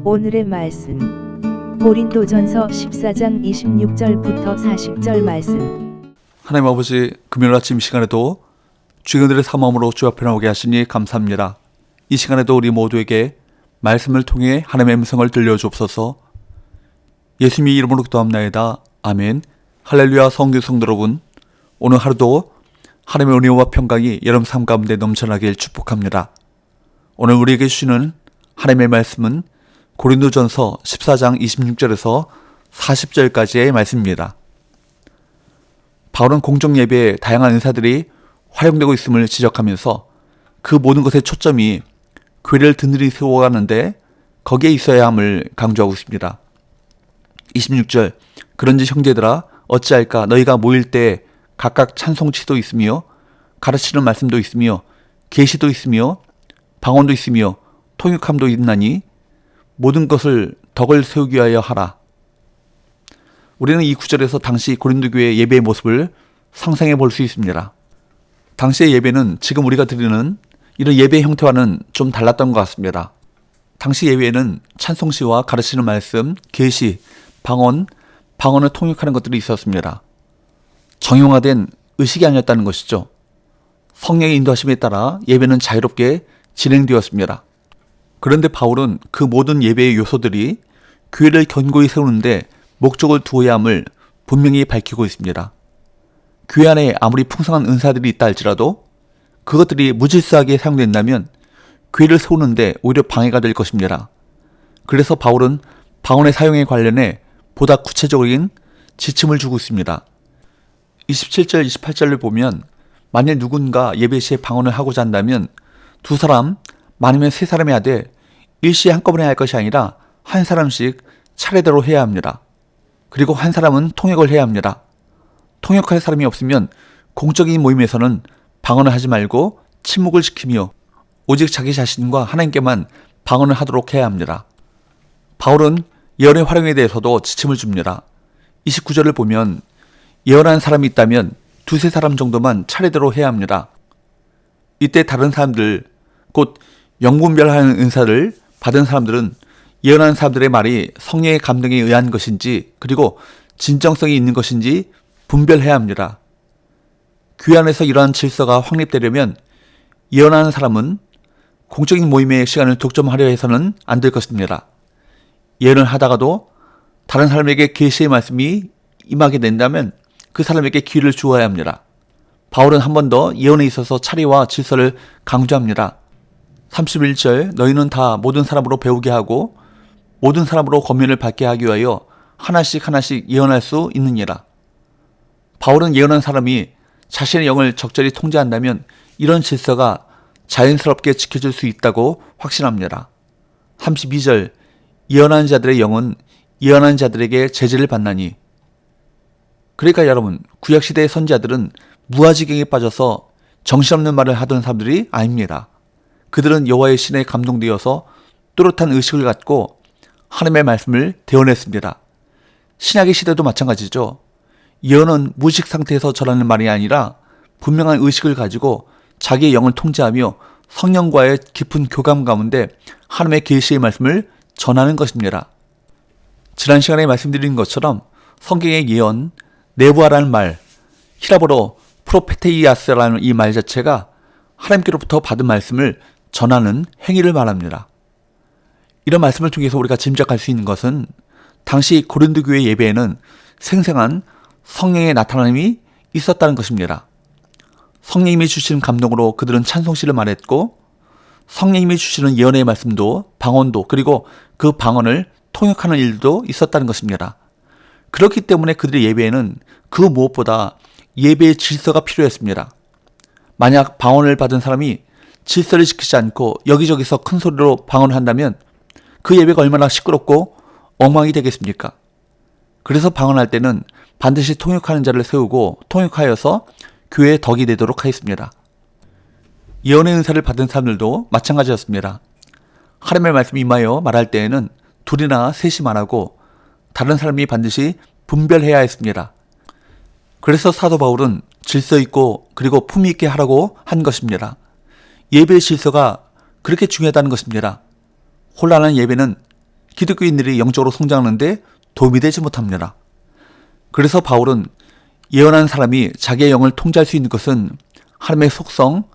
오늘의 말씀 고린도전서 14장 26절부터 40절 말씀. 하나님 아버지, 금요일 아침 시간에도 주인들의 사모함으로 주 앞에 나오게 하시니 감사합니다. 이 시간에도 우리 모두에게 말씀을 통해 하나님의 음성을 들려주옵소서. 예수님의 이름으로 기도합나이다. 아멘. 할렐루야. 성도 여러분, 오늘 하루도 하나님의 은혜와 평강이 여러분 삶 가운데 넘쳐나길 축복합니다. 오늘 우리에게 주시는 하나님의 말씀은 고린도전서 14장 26절에서 40절까지의 말씀입니다. 바울은 공정예배에 다양한 은사들이 활용되고 있음을 지적하면서 그 모든 것의 초점이 교회를 든든히 세워가는데 거기에 있어야 함을 강조하고 있습니다. 26절, 그런지 형제들아 어찌할까, 너희가 모일 때 각각 찬송치도 있으며 가르치는 말씀도 있으며 계시도 있으며 방언도 있으며 통역함도 있나니 모든 것을 덕을 세우기 위하여 하라. 우리는 이 구절에서 당시 고린도 교회의 예배의 모습을 상상해 볼 수 있습니다. 당시의 예배는 지금 우리가 드리는 이런 예배 형태와는 좀 달랐던 것 같습니다. 당시 예배에는 찬송시와 가르치는 말씀, 계시, 방언을 통역하는 것들이 있었습니다. 정형화된 의식이 아니었다는 것이죠. 성령의 인도하심에 따라 예배는 자유롭게 진행되었습니다. 그런데 바울은 그 모든 예배의 요소들이 교회를 견고히 세우는데 목적을 두어야 함을 분명히 밝히고 있습니다. 교회 안에 아무리 풍성한 은사들이 있다 할지라도 그것들이 무질서하게 사용된다면 교회를 세우는데 오히려 방해가 될 것입니다. 그래서 바울은 방언의 사용에 관련해 보다 구체적인 지침을 주고 있습니다. 27절, 28절을 보면 만일 누군가 예배 시에 방언을 하고자 한다면 두 사람, 많으면 세 사람이 하되 일시에 한꺼번에 할 것이 아니라 한 사람씩 차례대로 해야 합니다. 그리고 한 사람은 통역을 해야 합니다. 통역할 사람이 없으면 공적인 모임에서는 방언을 하지 말고 침묵을 지키며 오직 자기 자신과 하나님께만 방언을 하도록 해야 합니다. 바울은 예언의 활용에 대해서도 지침을 줍니다. 29절을 보면 예언한 사람이 있다면 두세 사람 정도만 차례대로 해야 합니다. 이때 다른 사람들, 곧 영분별하는 은사를 받은 사람들은 예언한 사람들의 말이 성령의 감동에 의한 것인지 그리고 진정성이 있는 것인지 분별해야 합니다. 교회 안에서 이러한 질서가 확립되려면 예언하는 사람은 공적인 모임의 시간을 독점하려 해서는 안 될 것입니다. 예언을 하다가도 다른 사람에게 계시의 말씀이 임하게 된다면 그 사람에게 기회를 주어야 합니다. 바울은 한 번 더 예언에 있어서 차례와 질서를 강조합니다. 31절, 너희는 다 모든 사람으로 배우게 하고 모든 사람으로 권면을 받게 하기 위하여 하나씩 예언할 수 있느니라. 바울은 예언한 사람이 자신의 영을 적절히 통제한다면 이런 질서가 자연스럽게 지켜질 수 있다고 확신합니다. 32절, 예언하는 자들의 영은 예언하는 자들에게 제재를 받나니. 그러니까 여러분, 구약시대의 선지자들은 무아지경에 빠져서 정신없는 말을 하던 사람들이 아닙니다. 그들은 여호와의 신에 감동되어서 또렷한 의식을 갖고 하나님의 말씀을 대언했습니다. 신약의 시대도 마찬가지죠. 예언은 무의식 상태에서 전하는 말이 아니라 분명한 의식을 가지고 자기의 영을 통제하며 성령과의 깊은 교감 가운데 하나님의 계시의 말씀을 전하는 것입니다. 지난 시간에 말씀드린 것처럼 성경의 예언, 네부아라는 말, 히라보로 프로페테이아스라는 이 말 자체가 하나님께로부터 받은 말씀을 전하는 행위를 말합니다. 이런 말씀을 통해서 우리가 짐작할 수 있는 것은 당시 고린도 교회 예배에는 생생한 성령의 나타남이 있었다는 것입니다. 성령님이 주시는 감동으로 그들은 찬송시를 말했고 성령님이 주시는 예언의 말씀도 방언도 그리고 그 방언을 통역하는 일도 있었다는 것입니다. 그렇기 때문에 그들의 예배에는 그 무엇보다 예배의 질서가 필요했습니다. 만약 방언을 받은 사람이 질서를 지키지 않고 여기저기서 큰 소리로 방언을 한다면 그 예배가 얼마나 시끄럽고 엉망이 되겠습니까? 그래서 방언할 때는 반드시 통역하는 자를 세우고 통역하여서 교회의 덕이 되도록 하였습니다. 예언의 은사를 받은 사람들도 마찬가지였습니다. 하나님의 말씀이 임하여 말할 때에는 둘이나 셋이 말하고 다른 사람이 반드시 분별해야 했습니다. 그래서 사도 바울은 질서 있고 그리고 품위 있게 하라고 한 것입니다. 예배의 질서가 그렇게 중요하다는 것입니다. 혼란한 예배는 기독교인들이 영적으로 성장하는데 도움이 되지 못합니다. 그래서 바울은 예언하는 사람이 자기의 영을 통제할 수 있는 것은 하나님의 속성,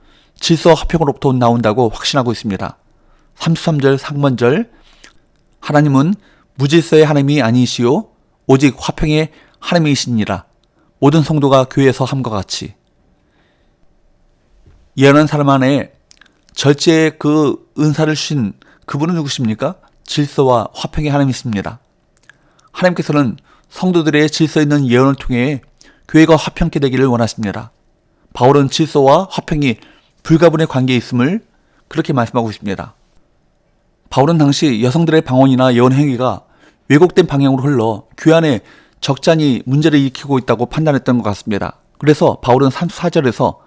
질서와 화평으로부터 나온다고 확신하고 있습니다. 33절 상반절 하나님은 무질서의 하나님이 아니시오 오직 화평의 하나님이시니라. 모든 성도가 교회에서 함과 같이. 예언하는 사람 안에 절제의 그 은사를 주신 그분은 누구십니까? 질서와 화평의 하나님이십니다. 하나님께서는 성도들의 질서 있는 예언을 통해 교회가 화평케 되기를 원하십니다. 바울은 질서와 화평이 불가분의 관계에 있음을 그렇게 말씀하고 있습니다. 바울은 당시 여성들의 방언이나 예언 행위가 왜곡된 방향으로 흘러 교회 안에 적잖이 문제를 일으키고 있다고 판단했던 것 같습니다. 그래서 바울은 34절에서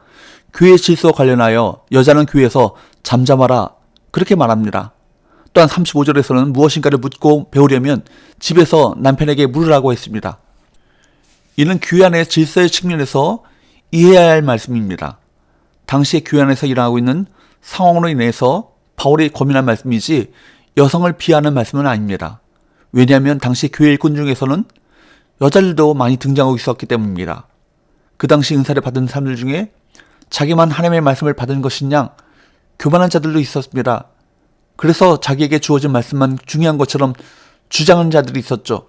교회 질서와 관련하여 여자는 교회에서 잠잠하라 그렇게 말합니다. 또한 35절에서는 무엇인가를 묻고 배우려면 집에서 남편에게 물으라고 했습니다. 이는 교회 안의 질서의 측면에서 이해해야 할 말씀입니다. 당시에 교회 안에서 일어나고 있는 상황으로 인해서 바울이 고민한 말씀이지 여성을 비하하는 말씀은 아닙니다. 왜냐하면 당시 교회 일꾼 중에서는 여자들도 많이 등장하고 있었기 때문입니다. 그 당시 은사를 받은 사람들 중에 자기만 하나님의 말씀을 받은 것이냐 교만한 자들도 있었습니다. 그래서 자기에게 주어진 말씀만 중요한 것처럼 주장하는 자들이 있었죠.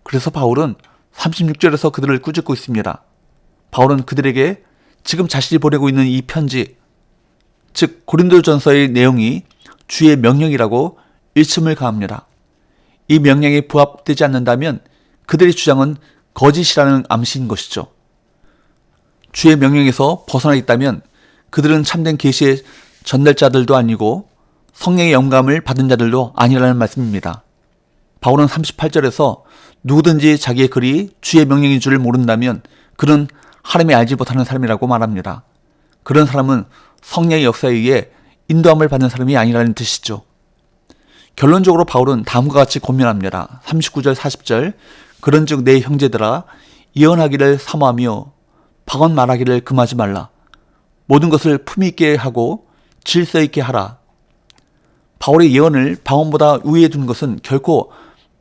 그래서 바울은 36절에서 그들을 꾸짖고 있습니다. 바울은 그들에게 지금 자신이 보내고 있는 이 편지, 즉 고린도전서의 내용이 주의 명령이라고 일침을 가합니다. 이 명령에 부합되지 않는다면 그들의 주장은 거짓이라는 암시인 것이죠. 주의 명령에서 벗어나 있다면 그들은 참된 계시의 전달자들도 아니고 성령의 영감을 받은 자들도 아니라는 말씀입니다. 바울은 38절에서 누구든지 자기의 글이 주의 명령인 줄을 모른다면 그는 하나님이 알지 못하는 사람이라고 말합니다. 그런 사람은 성령의 역사에 의해 인도함을 받는 사람이 아니라는 뜻이죠. 결론적으로 바울은 다음과 같이 고민합니다. 39절 40절 그런즉 내 형제들아 예언하기를 사모하며 방언 말하기를 금하지 말라. 모든 것을 품위 있게 하고 질서 있게 하라. 바울의 예언을 방언보다 우위에 둔 것은 결코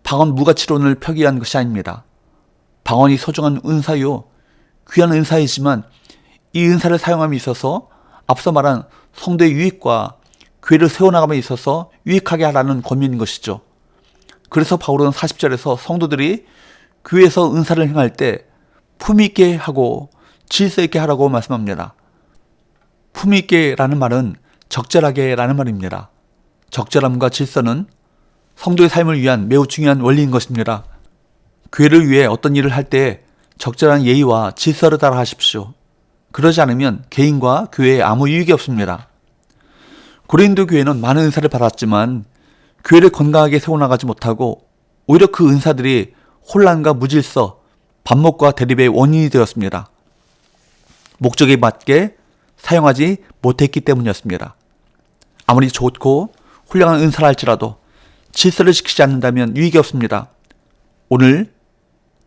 방언 무가치론을 펴기 위한 것이 아닙니다. 방언이 소중한 은사요 귀한 은사이지만 이 은사를 사용함에 있어서 앞서 말한 성도의 유익과 교회를 세워나감에 있어서 유익하게 하라는 권면인 것이죠. 그래서 바울은 40절에서 성도들이 교회에서 은사를 행할 때 품위 있게 하고 질서 있게 하라고 말씀합니다. 품위 있게라는 말은 적절하게 라는 말입니다. 적절함과 질서는 성도의 삶을 위한 매우 중요한 원리인 것입니다. 교회를 위해 어떤 일을 할 때 적절한 예의와 질서를 따라 하십시오. 그러지 않으면 개인과 교회에 아무 유익이 없습니다. 고린도 교회는 많은 은사를 받았지만 교회를 건강하게 세워나가지 못하고 오히려 그 은사들이 혼란과 무질서, 반목과 대립의 원인이 되었습니다. 목적에 맞게 사용하지 못했기 때문이었습니다. 아무리 좋고 훌륭한 은사를 할지라도 질서를 지키지 않는다면 유익이 없습니다. 오늘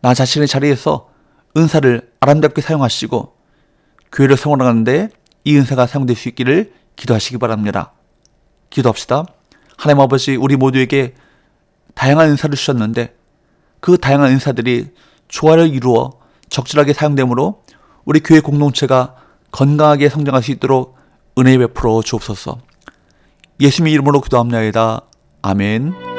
나 자신의 자리에서 은사를 아름답게 사용하시고 교회를 세워나가는데 이 은사가 사용될 수 있기를 기도하시기 바랍니다. 기도합시다. 하나님 아버지, 우리 모두에게 다양한 은사를 주셨는데 그 다양한 은사들이 조화를 이루어 적절하게 사용되므로 우리 교회 공동체가 건강하게 성장할 수 있도록 은혜 베풀어 주옵소서. 예수님의 이름으로 기도합니다. 아멘.